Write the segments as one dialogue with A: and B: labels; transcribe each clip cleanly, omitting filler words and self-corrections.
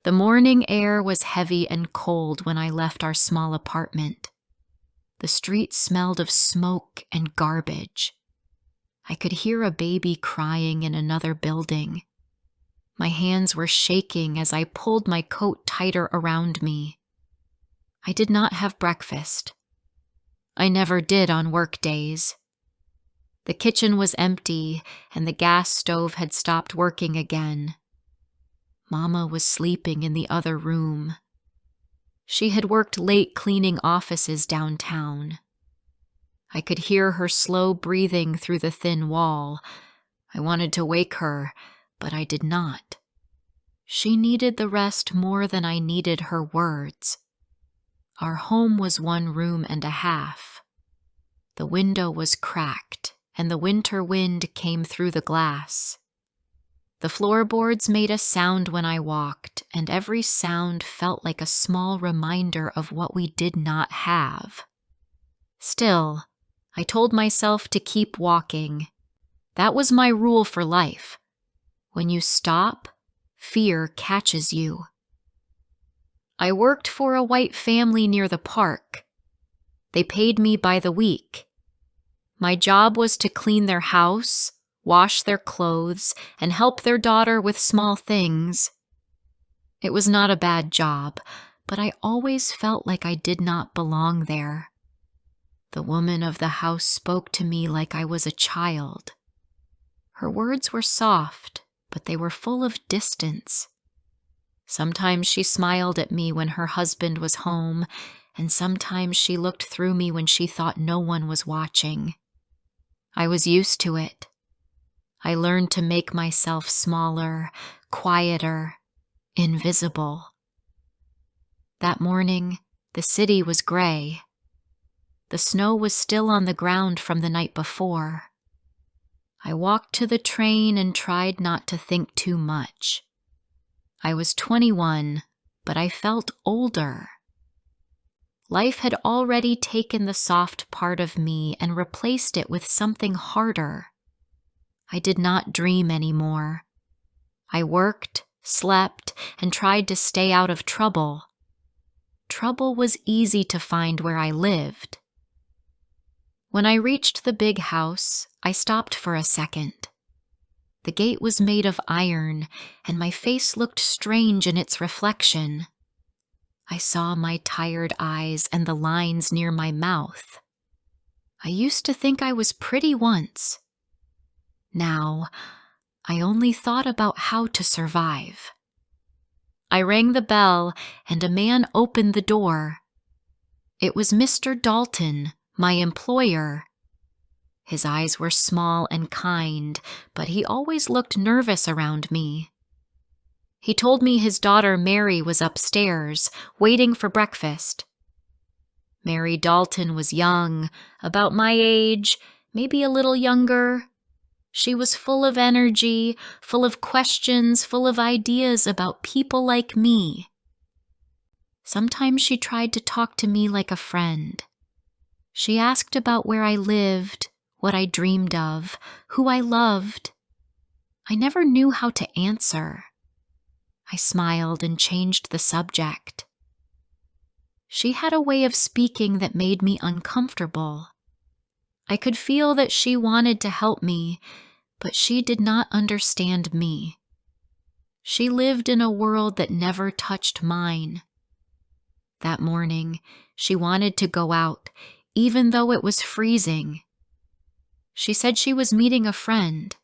A: The morning air was heavy and cold when I left our small apartment. The street smelled of smoke and garbage. I could hear a baby crying in another building. My hands were shaking as I pulled my coat tighter around me. I did not have breakfast. I never did on work days. The kitchen was empty and the gas stove had stopped working again. Mama was sleeping in the other room. She had worked late cleaning offices downtown. I could hear her slow breathing through the thin wall. I wanted to wake her, but I did not. She needed the rest more than I needed her words. Our home was 1 room and a half. The window was cracked, and the winter wind came through the glass. The floorboards made a sound when I walked, and every sound felt like a small reminder of what we did not have. Still, I told myself to keep walking. That was my rule for life. When you stop, fear catches you. I worked for a white family near the park. They paid me by the week. My job was to clean their house, wash their clothes, and help their daughter with small things. It was not a bad job, but I always felt like I did not belong there. The woman of the house spoke to me like I was a child. Her words were soft, but they were full of distance. Sometimes she smiled at me when her husband was home, and sometimes she looked through me when she thought no one was watching. I was used to it. I learned to make myself smaller, quieter, invisible. That morning, the city was gray. The snow was still on the ground from the night before. I walked to the train and tried not to think too much. I was 21, but I felt older. Life had already taken the soft part of me and replaced it with something harder. I did not dream anymore. I worked, slept, and tried to stay out of trouble. Trouble was easy to find where I lived. When I reached the big house, I stopped for a second. The gate was made of iron, and my face looked strange in its reflection. I saw my tired eyes and the lines near my mouth. I used to think I was pretty once. Now, I only thought about how to survive. I rang the bell, and a man opened the door. It was Mr. Dalton, my employer. His eyes were small and kind, but he always looked nervous around me. He told me his daughter Mary was upstairs, waiting for breakfast. Mary Dalton was young, about my age, maybe a little younger. She was full of energy, full of questions, full of ideas about people like me. Sometimes she tried to talk to me like a friend. She asked about where I lived, what I dreamed of, who I loved. I never knew how to answer. I smiled and changed the subject. She had a way of speaking that made me uncomfortable. I could feel that she wanted to help me, but she did not understand me. She lived in a world that never touched mine. That morning, she wanted to go out, even though it was freezing. She said she was meeting a friend.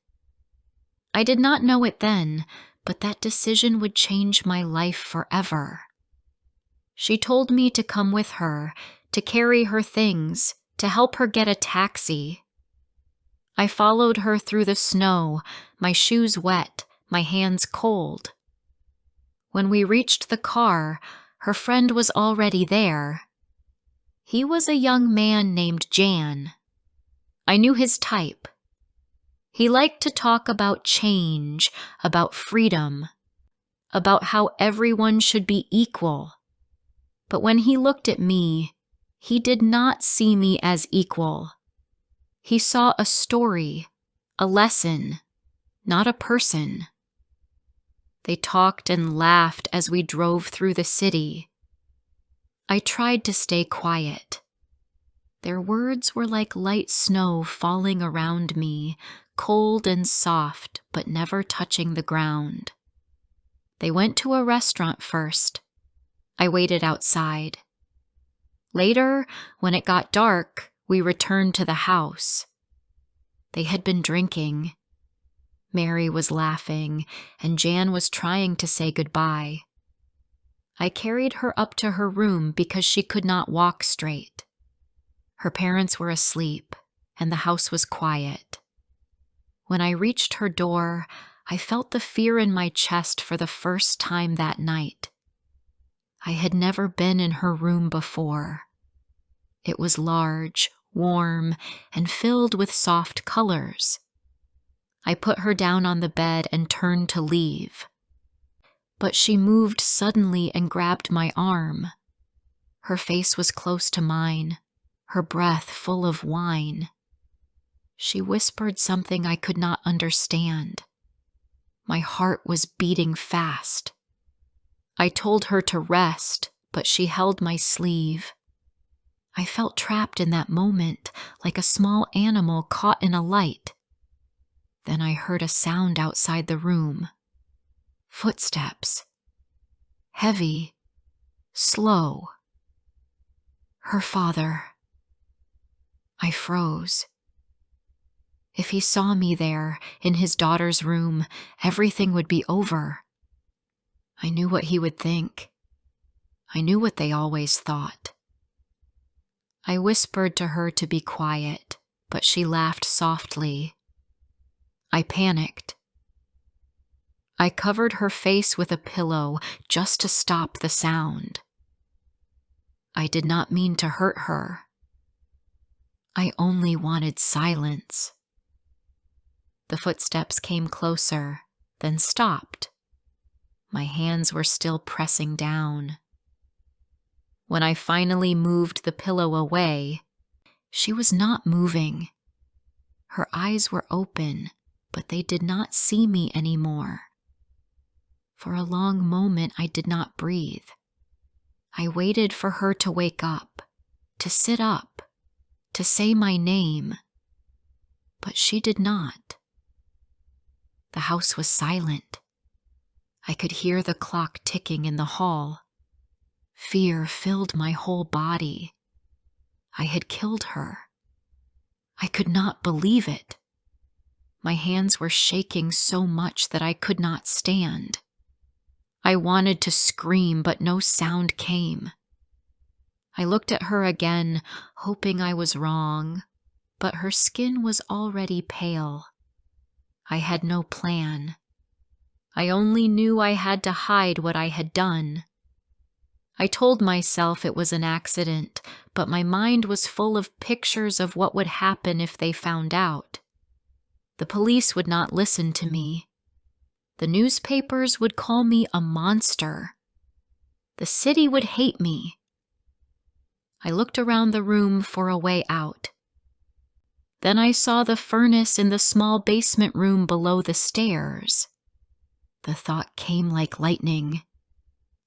A: I did not know it then, but that decision would change my life forever. She told me to come with her, to carry her things, to help her get a taxi. I followed her through the snow, my shoes wet, my hands cold. When we reached the car, her friend was already there. He was a young man named Jan. I knew his type. He liked to talk about change, about freedom, about how everyone should be equal. But when he looked at me, he did not see me as equal. He saw a story, a lesson, not a person. They talked and laughed as we drove through the city. I tried to stay quiet. Their words were like light snow falling around me, cold and soft, but never touching the ground. They went to a restaurant first. I waited outside. Later, when it got dark, we returned to the house. They had been drinking. Mary was laughing, and Jan was trying to say goodbye. I carried her up to her room because she could not walk straight. Her parents were asleep, and the house was quiet. When I reached her door, I felt the fear in my chest for the first time that night. I had never been in her room before. It was large, warm, and filled with soft colors. I put her down on the bed and turned to leave. But she moved suddenly and grabbed my arm. Her face was close to mine, her breath full of wine. She whispered something I could not understand. My heart was beating fast. I told her to rest, but she held my sleeve. I felt trapped in that moment, like a small animal caught in a light. Then I heard a sound outside the room. Footsteps. Heavy, slow. Her father. I froze. If he saw me there, in his daughter's room, everything would be over. I knew what he would think. I knew what they always thought. I whispered to her to be quiet, but she laughed softly. I panicked. I covered her face with a pillow just to stop the sound. I did not mean to hurt her. I only wanted silence. The footsteps came closer, then stopped. My hands were still pressing down. When I finally moved the pillow away, she was not moving. Her eyes were open, but they did not see me anymore. For a long moment, I did not breathe. I waited for her to wake up, to sit up, to say my name. But she did not. The house was silent. I could hear the clock ticking in the hall. Fear filled my whole body. I had killed her. I could not believe it. My hands were shaking so much that I could not stand. I wanted to scream, but no sound came. I looked at her again, hoping I was wrong, but her skin was already pale. I had no plan. I only knew I had to hide what I had done. I told myself it was an accident, but my mind was full of pictures of what would happen if they found out. The police would not listen to me. The newspapers would call me a monster. The city would hate me. I looked around the room for a way out. Then I saw the furnace in the small basement room below the stairs. The thought came like lightning.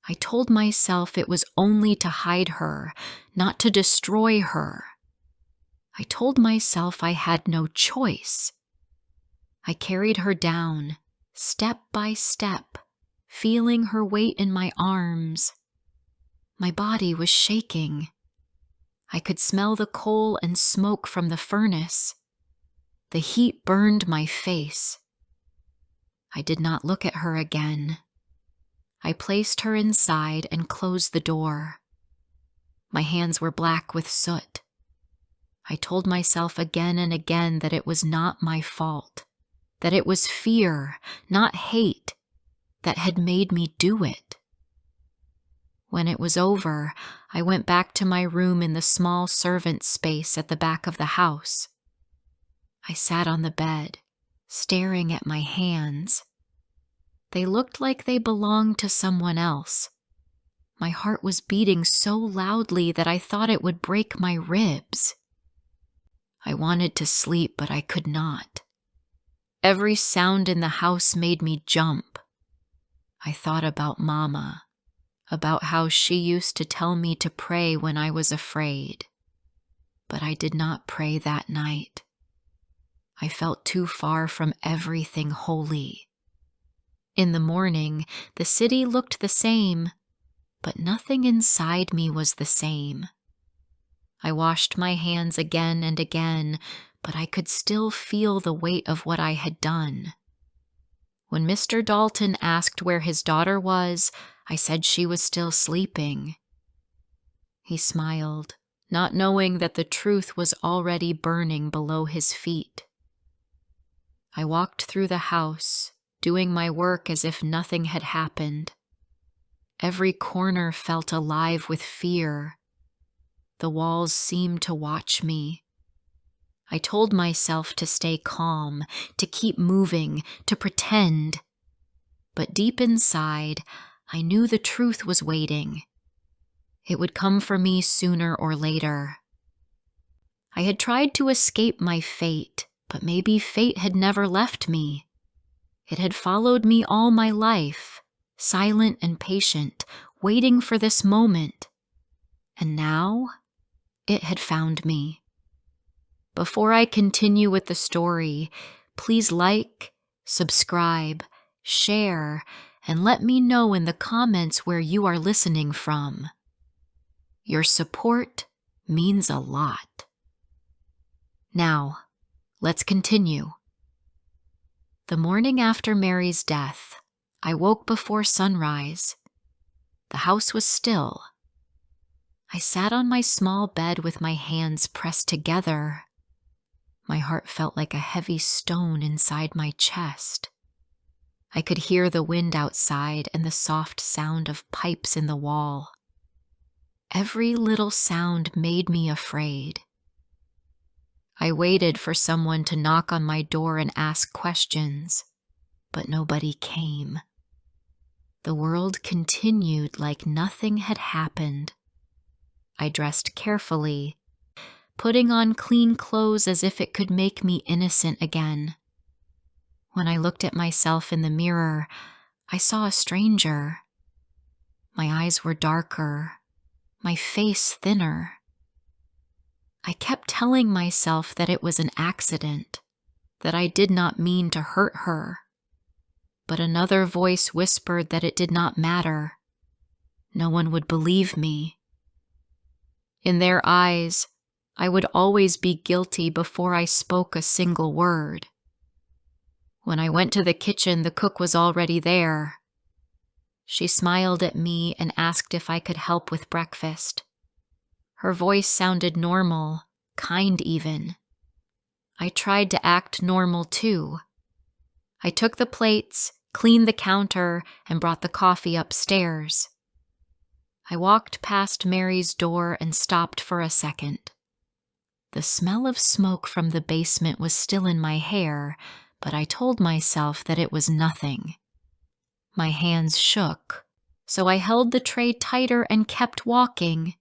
A: I told myself it was only to hide her, not to destroy her. I told myself I had no choice. I carried her down, step by step, feeling her weight in my arms. My body was shaking. I could smell the coal and smoke from the furnace. The heat burned my face. I did not look at her again. I placed her inside and closed the door. My hands were black with soot. I told myself again and again that it was not my fault, that it was fear, not hate, that had made me do it. When it was over, I went back to my room in the small servant space at the back of the house. I sat on the bed, staring at my hands. They looked like they belonged to someone else. My heart was beating so loudly that I thought it would break my ribs. I wanted to sleep, but I could not. Every sound in the house made me jump. I thought about Mama, about how she used to tell me to pray when I was afraid. But I did not pray that night. I felt too far from everything holy. In the morning, the city looked the same, but nothing inside me was the same. I washed my hands again and again, but I could still feel the weight of what I had done. When Mr. Dalton asked where his daughter was, I said she was still sleeping. He smiled, not knowing that the truth was already burning below his feet. I walked through the house, doing my work as if nothing had happened. Every corner felt alive with fear. The walls seemed to watch me. I told myself to stay calm, to keep moving, to pretend. But deep inside, I knew the truth was waiting. It would come for me sooner or later. I had tried to escape my fate, but maybe fate had never left me. It had followed me all my life, silent and patient, waiting for this moment. And now, it had found me. Before I continue with the story, please like, subscribe, share, and let me know in the comments where you are listening from. Your support means a lot. Now, let's continue. The morning after Mary's death, I woke before sunrise. The house was still. I sat on my small bed with my hands pressed together. My heart felt like a heavy stone inside my chest. I could hear the wind outside and the soft sound of pipes in the wall. Every little sound made me afraid. I waited for someone to knock on my door and ask questions, but nobody came. The world continued like nothing had happened. I dressed carefully, putting on clean clothes as if it could make me innocent again. When I looked at myself in the mirror, I saw a stranger. My eyes were darker, my face thinner. I kept telling myself that it was an accident, that I did not mean to hurt her. But another voice whispered that it did not matter. No one would believe me. In their eyes, I would always be guilty before I spoke a single word. When I went to the kitchen, the cook was already there. She smiled at me and asked if I could help with breakfast. Her voice sounded normal, kind even. I tried to act normal too. I took the plates, cleaned the counter, and brought the coffee upstairs. I walked past Mary's door and stopped for a second. The smell of smoke from the basement was still in my hair, but I told myself that it was nothing. My hands shook, so I held the tray tighter and kept walking.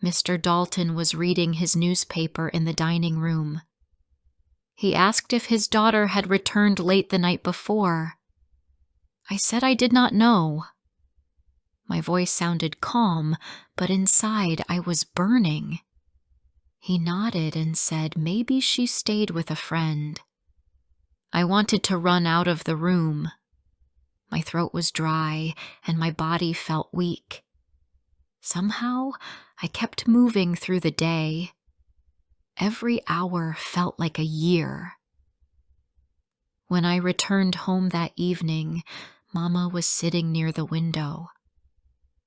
A: Mr. Dalton was reading his newspaper in the dining room. He asked if his daughter had returned late the night before. I said I did not know. My voice sounded calm, but inside I was burning. He nodded and said maybe she stayed with a friend. I wanted to run out of the room. My throat was dry and my body felt weak. Somehow, I kept moving through the day. Every hour felt like a year. When I returned home that evening, Mama was sitting near the window.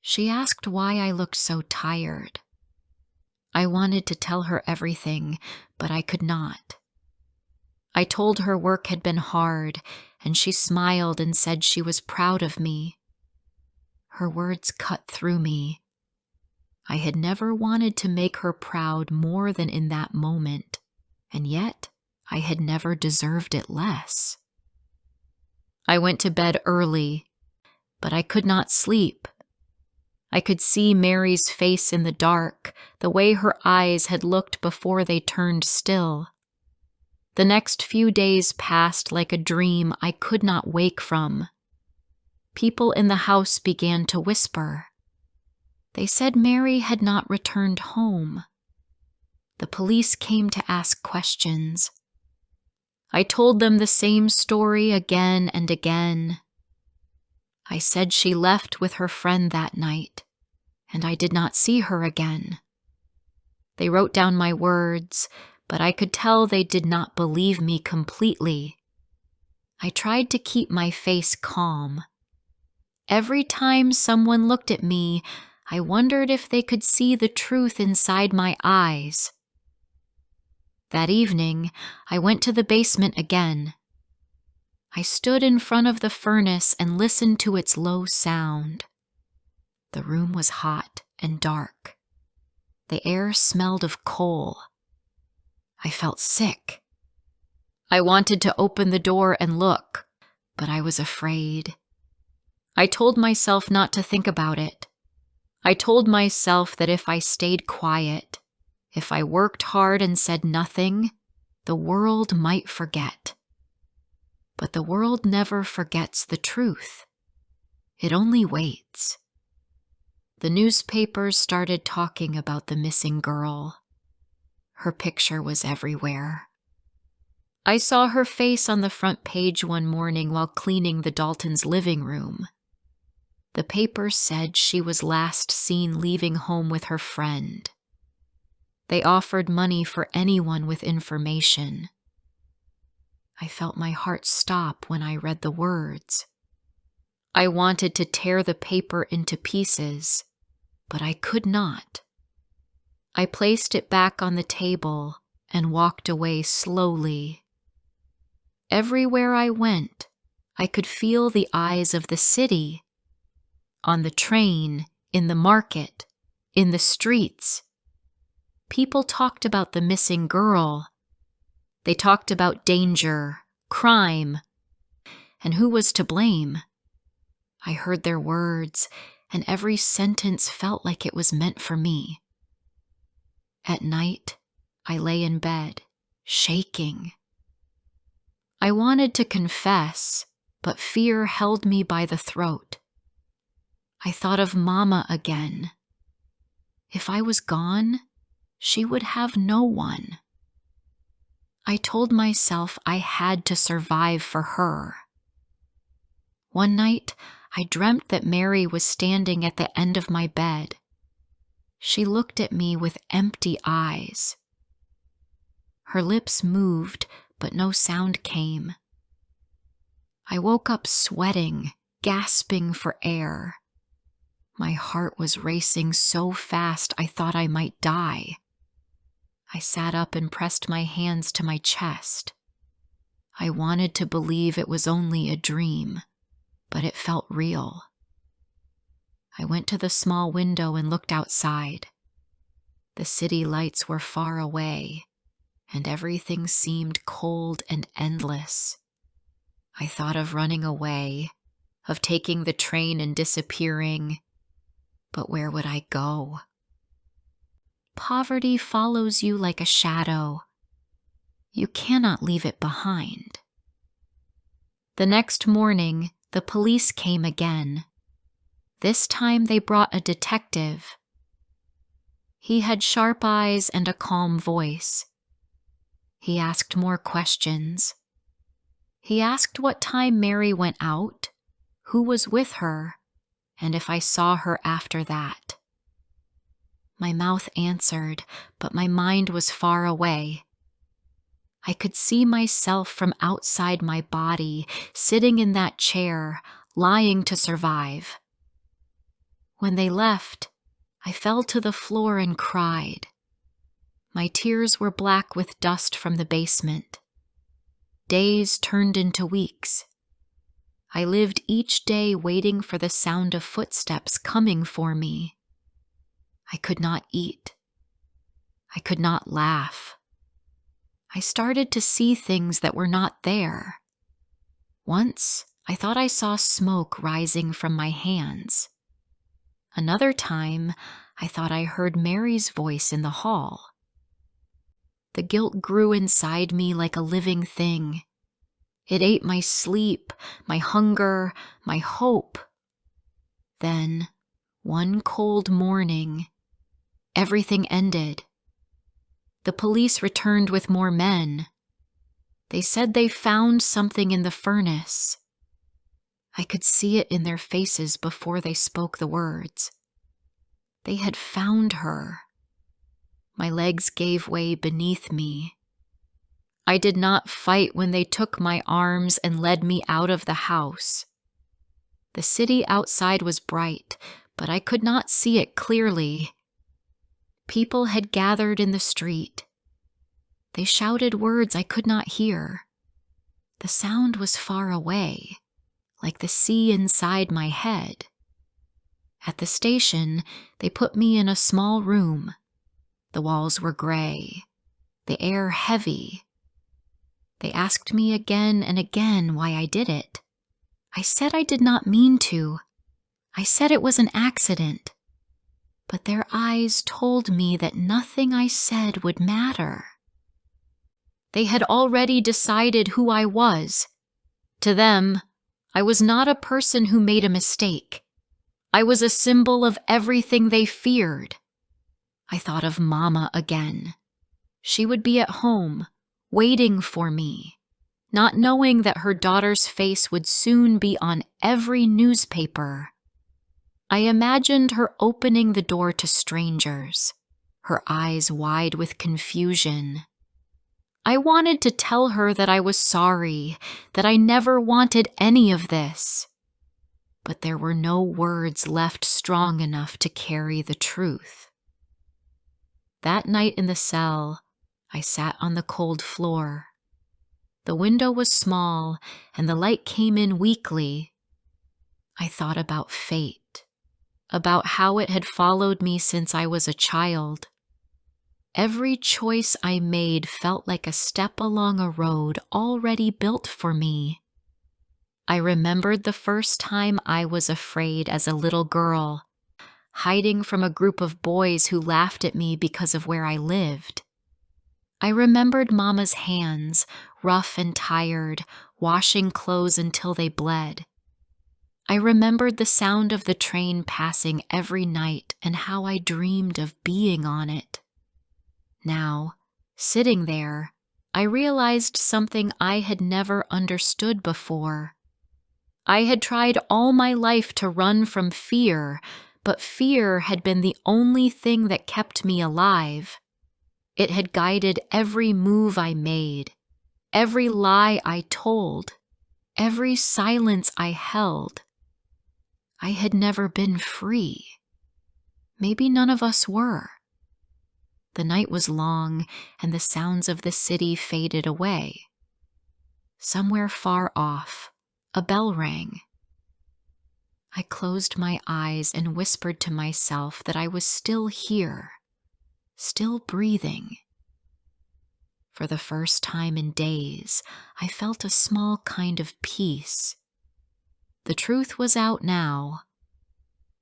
A: She asked why I looked so tired. I wanted to tell her everything, but I could not. I told her work had been hard, and she smiled and said she was proud of me. Her words cut through me. I had never wanted to make her proud more than in that moment, and yet I had never deserved it less. I went to bed early, but I could not sleep. I could see Mary's face in the dark, the way her eyes had looked before they turned still. The next few days passed like a dream I could not wake from. People in the house began to whisper. They said Mary had not returned home. The police came to ask questions. I told them the same story again and again. I said she left with her friend that night, and I did not see her again. They wrote down my words, but I could tell they did not believe me completely. I tried to keep my face calm. Every time someone looked at me, I wondered if they could see the truth inside my eyes. That evening, I went to the basement again. I stood in front of the furnace and listened to its low sound. The room was hot and dark. The air smelled of coal. I felt sick. I wanted to open the door and look, but I was afraid. I told myself not to think about it. I told myself that if I stayed quiet, if I worked hard and said nothing, the world might forget. But the world never forgets the truth. It only waits. The newspapers started talking about the missing girl. Her picture was everywhere. I saw her face on the front page one morning while cleaning the Daltons' living room. The paper said she was last seen leaving home with her friend. They offered money for anyone with information. I felt my heart stop when I read the words. I wanted to tear the paper into pieces, but I could not. I placed it back on the table and walked away slowly. Everywhere I went, I could feel the eyes of the city. On the train, in the market, in the streets. People talked about the missing girl. They talked about danger, crime, and who was to blame. I heard their words, and every sentence felt like it was meant for me. At night, I lay in bed, shaking. I wanted to confess, but fear held me by the throat. I thought of Mama again. If I was gone, she would have no one. I told myself I had to survive for her. One night, I dreamt that Mary was standing at the end of my bed. She looked at me with empty eyes. Her lips moved, but no sound came. I woke up sweating, gasping for air. My heart was racing so fast I thought I might die. I sat up and pressed my hands to my chest. I wanted to believe it was only a dream, but it felt real. I went to the small window and looked outside. The city lights were far away, and everything seemed cold and endless. I thought of running away, of taking the train and disappearing. But where would I go? Poverty follows you like a shadow. You cannot leave it behind. The next morning, the police came again. This time they brought a detective. He had sharp eyes and a calm voice. He asked more questions. He asked what time Mary went out, who was with her, and if I saw her after that. My mouth answered, but my mind was far away. I could see myself from outside my body, sitting in that chair, lying to survive. When they left, I fell to the floor and cried. My tears were black with dust from the basement. Days turned into weeks. I lived each day waiting for the sound of footsteps coming for me. I could not eat. I could not laugh. I started to see things that were not there. Once, I thought I saw smoke rising from my hands. Another time, I thought I heard Mary's voice in the hall. The guilt grew inside me like a living thing. It ate my sleep, my hunger, my hope, Then, one cold morning, everything ended. The police returned with more men. They said they found something in the furnace. I could see it in their faces before they spoke the words. They had found her. My legs gave way beneath me. I did not fight when they took my arms and led me out of the house. The city outside was bright, but I could not see it clearly. People had gathered in the street. They shouted words I could not hear. The sound was far away, like the sea inside my head. At the station, they put me in a small room. The walls were gray, the air heavy. They asked me again and again why I did it. I said I did not mean to. I said it was an accident. But their eyes told me that nothing I said would matter. They had already decided who I was. To them, I was not a person who made a mistake. I was a symbol of everything they feared. I thought of Mama again. She would be at home, waiting for me, not knowing that her daughter's face would soon be on every newspaper. I imagined her opening the door to strangers, her eyes wide with confusion. I wanted to tell her that I was sorry, that I never wanted any of this. But there were no words left strong enough to carry the truth. That night in the cell, I sat on the cold floor. The window was small, and the light came in weakly. I thought about fate, about how it had followed me since I was a child. Every choice I made felt like a step along a road already built for me. I remembered the first time I was afraid as a little girl, hiding from a group of boys who laughed at me because of where I lived. I remembered Mama's hands, rough and tired, washing clothes until they bled. I remembered the sound of the train passing every night and how I dreamed of being on it. Now, sitting there, I realized something I had never understood before. I had tried all my life to run from fear, but fear had been the only thing that kept me alive. It had guided every move I made, every lie I told, every silence I held. I had never been free. Maybe none of us were. The night was long, and the sounds of the city faded away. Somewhere far off, a bell rang. I closed my eyes and whispered to myself that I was still here, still breathing. For the first time in days, I felt a small kind of peace. The truth was out now.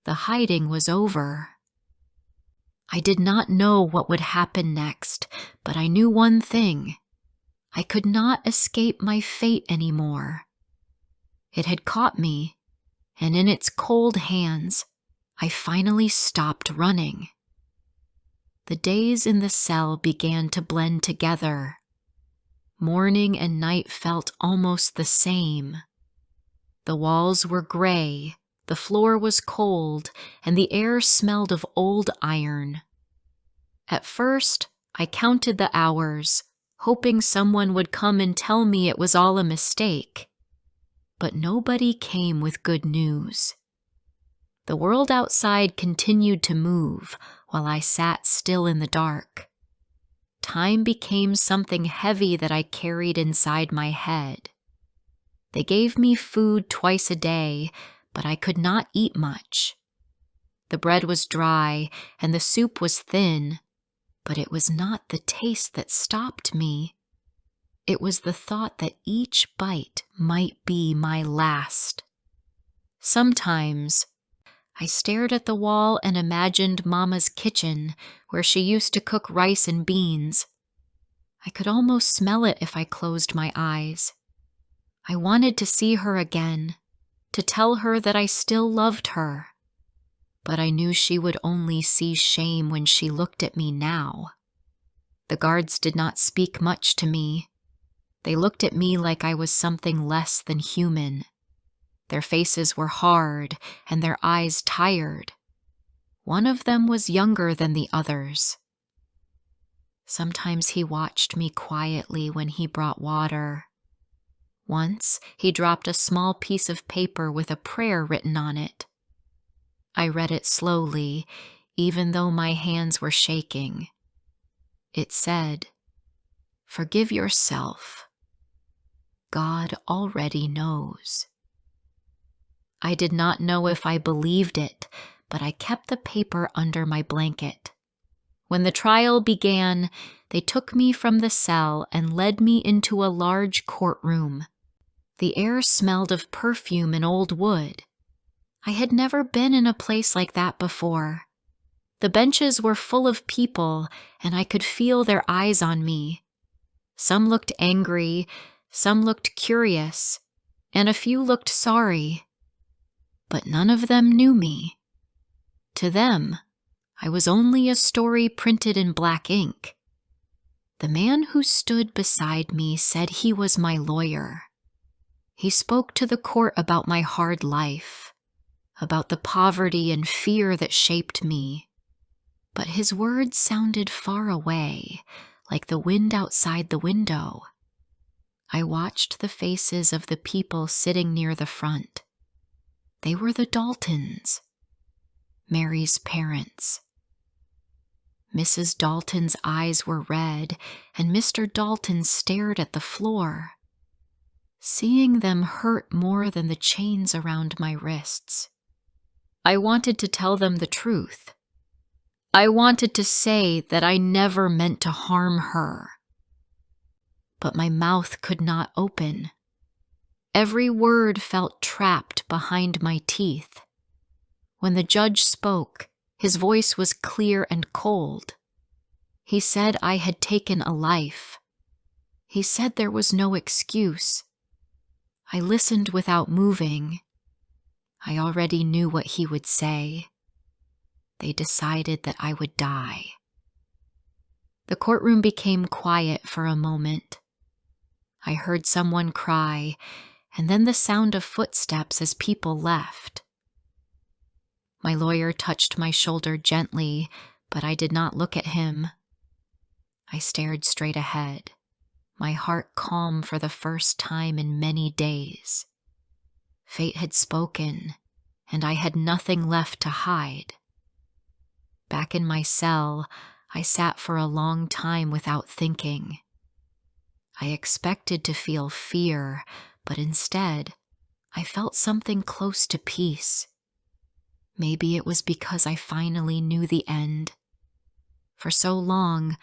A: The hiding was over. I did not know what would happen next, but I knew one thing. I could not escape my fate anymore. It had caught me, and in its cold hands, I finally stopped running. The days in the cell began to blend together. Morning and night felt almost the same. The walls were gray, the floor was cold, and the air smelled of old iron. At first, I counted the hours, hoping someone would come and tell me it was all a mistake. But nobody came with good news. The world outside continued to move while I sat still in the dark. Time became something heavy that I carried inside my head. They gave me food twice a day, but I could not eat much. The bread was dry and the soup was thin, but it was not the taste that stopped me. It was the thought that each bite might be my last. Sometimes, I stared at the wall and imagined Mama's kitchen, where she used to cook rice and beans. I could almost smell it if I closed my eyes. I wanted to see her again, to tell her that I still loved her, but I knew she would only see shame when she looked at me now. The guards did not speak much to me. They looked at me like I was something less than human. Their faces were hard and their eyes tired. One of them was younger than the others. Sometimes he watched me quietly when he brought water. Once, he dropped a small piece of paper with a prayer written on it. I read it slowly, even though my hands were shaking. It said, "Forgive yourself. God already knows." I did not know if I believed it, but I kept the paper under my blanket. When the trial began, they took me from the cell and led me into a large courtroom. The air smelled of perfume and old wood. I had never been in a place like that before. The benches were full of people, and I could feel their eyes on me. Some looked angry, some looked curious, and a few looked sorry. But none of them knew me. To them, I was only a story printed in black ink. The man who stood beside me said he was my lawyer. He spoke to the court about my hard life, about the poverty and fear that shaped me. But his words sounded far away, like the wind outside the window. I watched the faces of the people sitting near the front. They were the Daltons, Mary's parents. Mrs. Dalton's eyes were red, and Mr. Dalton stared at the floor. Seeing them hurt more than the chains around my wrists. I wanted to tell them the truth. I wanted to say that I never meant to harm her. But my mouth could not open. Every word felt trapped behind my teeth. When the judge spoke, his voice was clear and cold. He said I had taken a life. He said there was no excuse. I listened without moving. I already knew what he would say. They decided that I would die. The courtroom became quiet for a moment. I heard someone cry, and then the sound of footsteps as people left. My lawyer touched my shoulder gently, but I did not look at him. I stared straight ahead, my heart calm for the first time in many days. Fate had spoken, and I had nothing left to hide. Back in my cell, I sat for a long time without thinking. I expected to feel fear, but instead, I felt something close to peace. Maybe it was because I finally knew the end. For so long,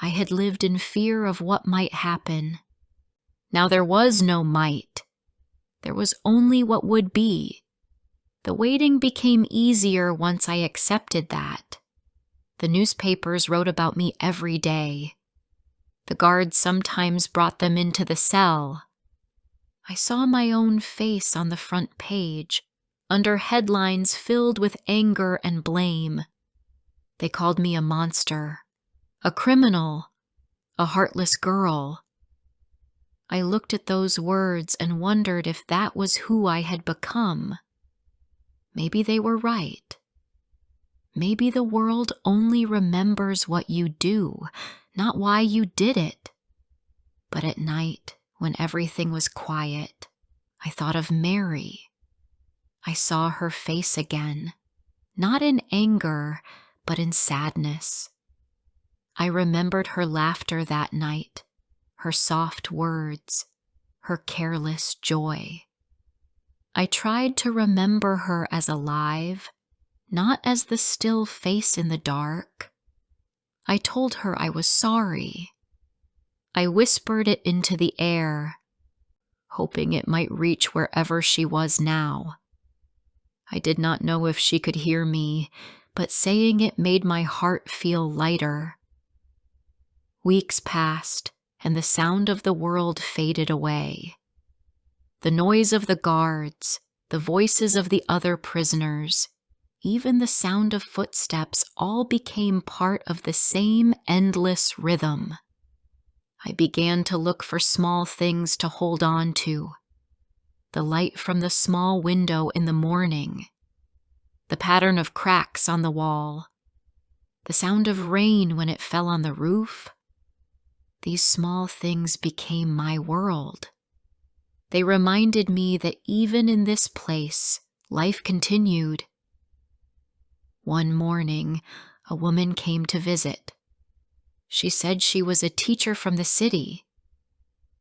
A: I had lived in fear of what might happen. Now there was no might. There was only what would be. The waiting became easier once I accepted that. The newspapers wrote about me every day. The guards sometimes brought them into the cell. I saw my own face on the front page, under headlines filled with anger and blame. They called me a monster, a criminal, a heartless girl. I looked at those words and wondered if that was who I had become. Maybe they were right. Maybe the world only remembers what you do, not why you did it. But at night, when everything was quiet, I thought of Mary. I saw her face again, not in anger, but in sadness. I remembered her laughter that night, her soft words, her careless joy. I tried to remember her as alive, not as the still face in the dark. I told her I was sorry. I whispered it into the air, hoping it might reach wherever she was now. I did not know if she could hear me, but saying it made my heart feel lighter. Weeks passed, and the sound of the world faded away. The noise of the guards, the voices of the other prisoners, even the sound of footsteps all became part of the same endless rhythm. I began to look for small things to hold on to. The light from the small window in the morning, the pattern of cracks on the wall, the sound of rain when it fell on the roof. These small things became my world. They reminded me that even in this place, life continued. One morning, a woman came to visit. She said she was a teacher from the city.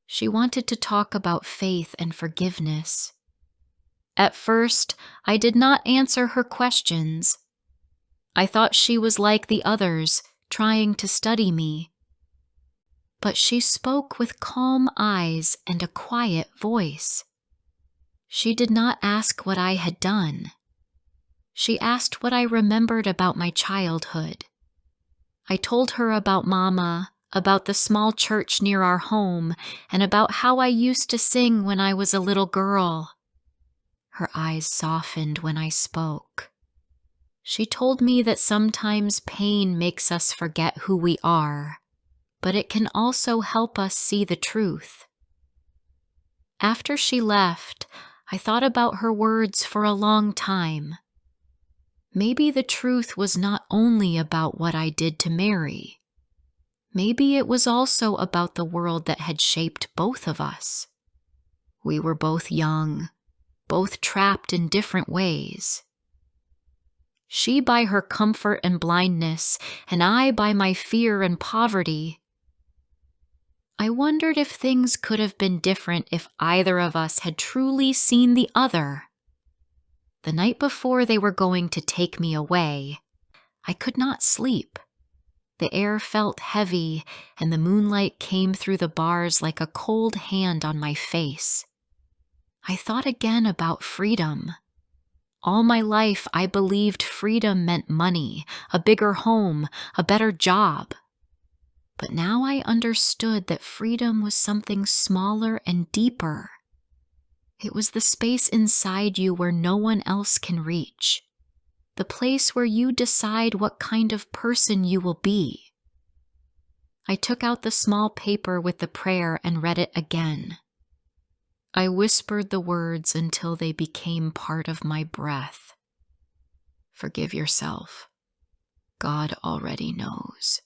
A: She wanted to talk about faith and forgiveness. At first, I did not answer her questions. I thought she was like the others, trying to study me. But she spoke with calm eyes and a quiet voice. She did not ask what I had done. She asked what I remembered about my childhood. I told her about Mama, about the small church near our home, and about how I used to sing when I was a little girl. Her eyes softened when I spoke. She told me that sometimes pain makes us forget who we are, but it can also help us see the truth. After she left, I thought about her words for a long time. Maybe the truth was not only about what I did to Mary. Maybe it was also about the world that had shaped both of us. We were both young, both trapped in different ways. She by her comfort and blindness, and I by my fear and poverty. I wondered if things could have been different if either of us had truly seen the other. The night before they were going to take me away, I could not sleep. The air felt heavy, and the moonlight came through the bars like a cold hand on my face. I thought again about freedom. All my life, I believed freedom meant money, a bigger home, a better job. But now I understood that freedom was something smaller and deeper. It was the space inside you where no one else can reach, the place where you decide what kind of person you will be. I took out the small paper with the prayer and read it again. I whispered the words until they became part of my breath. Forgive yourself. God already knows.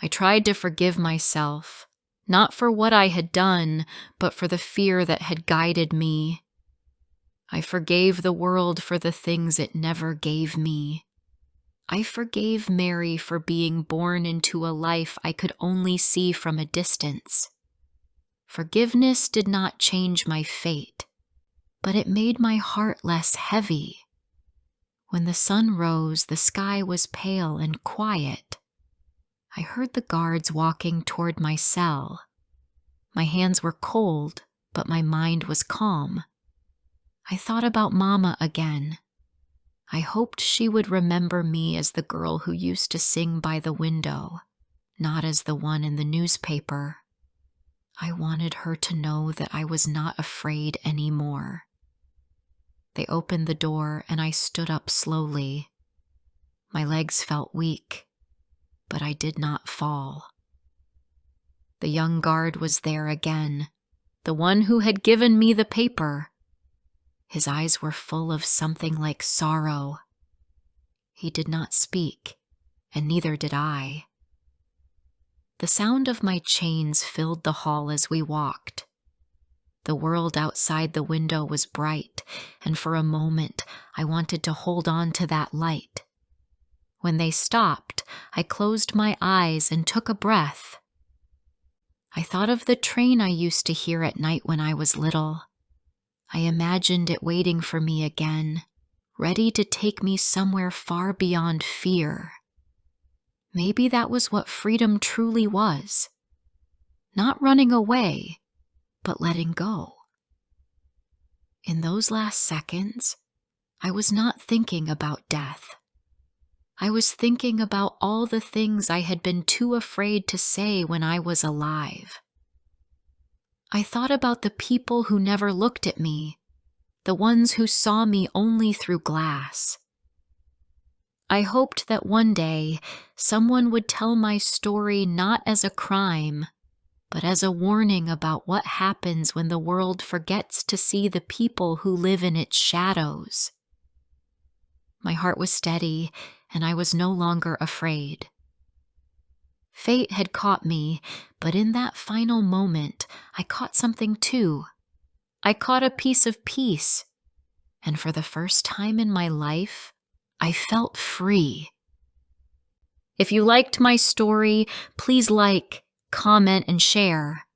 A: I tried to forgive myself, not for what I had done, but for the fear that had guided me. I forgave the world for the things it never gave me. I forgave Mary for being born into a life I could only see from a distance. Forgiveness did not change my fate, but it made my heart less heavy. When the sun rose, the sky was pale and quiet. I heard the guards walking toward my cell. My hands were cold, but my mind was calm. I thought about Mama again. I hoped she would remember me as the girl who used to sing by the window, not as the one in the newspaper. I wanted her to know that I was not afraid anymore. They opened the door and I stood up slowly. My legs felt weak, but I did not fall. The young guard was there again, the one who had given me the paper. His eyes were full of something like sorrow. He did not speak, and neither did I. The sound of my chains filled the hall as we walked. The world outside the window was bright, and for a moment I wanted to hold on to that light. When they stopped, I closed my eyes and took a breath. I thought of the train I used to hear at night when I was little. I imagined it waiting for me again, ready to take me somewhere far beyond fear. Maybe that was what freedom truly was. Not running away, but letting go. In those last seconds, I was not thinking about death. I was thinking about all the things I had been too afraid to say when I was alive. I thought about the people who never looked at me, the ones who saw me only through glass. I hoped that one day someone would tell my story not as a crime, but as a warning about what happens when the world forgets to see the people who live in its shadows. My heart was steady, and I was no longer afraid. Fate had caught me, but in that final moment, I caught something too. I caught a piece of peace, and for the first time in my life, I felt free. If you liked my story, please like, comment, and share.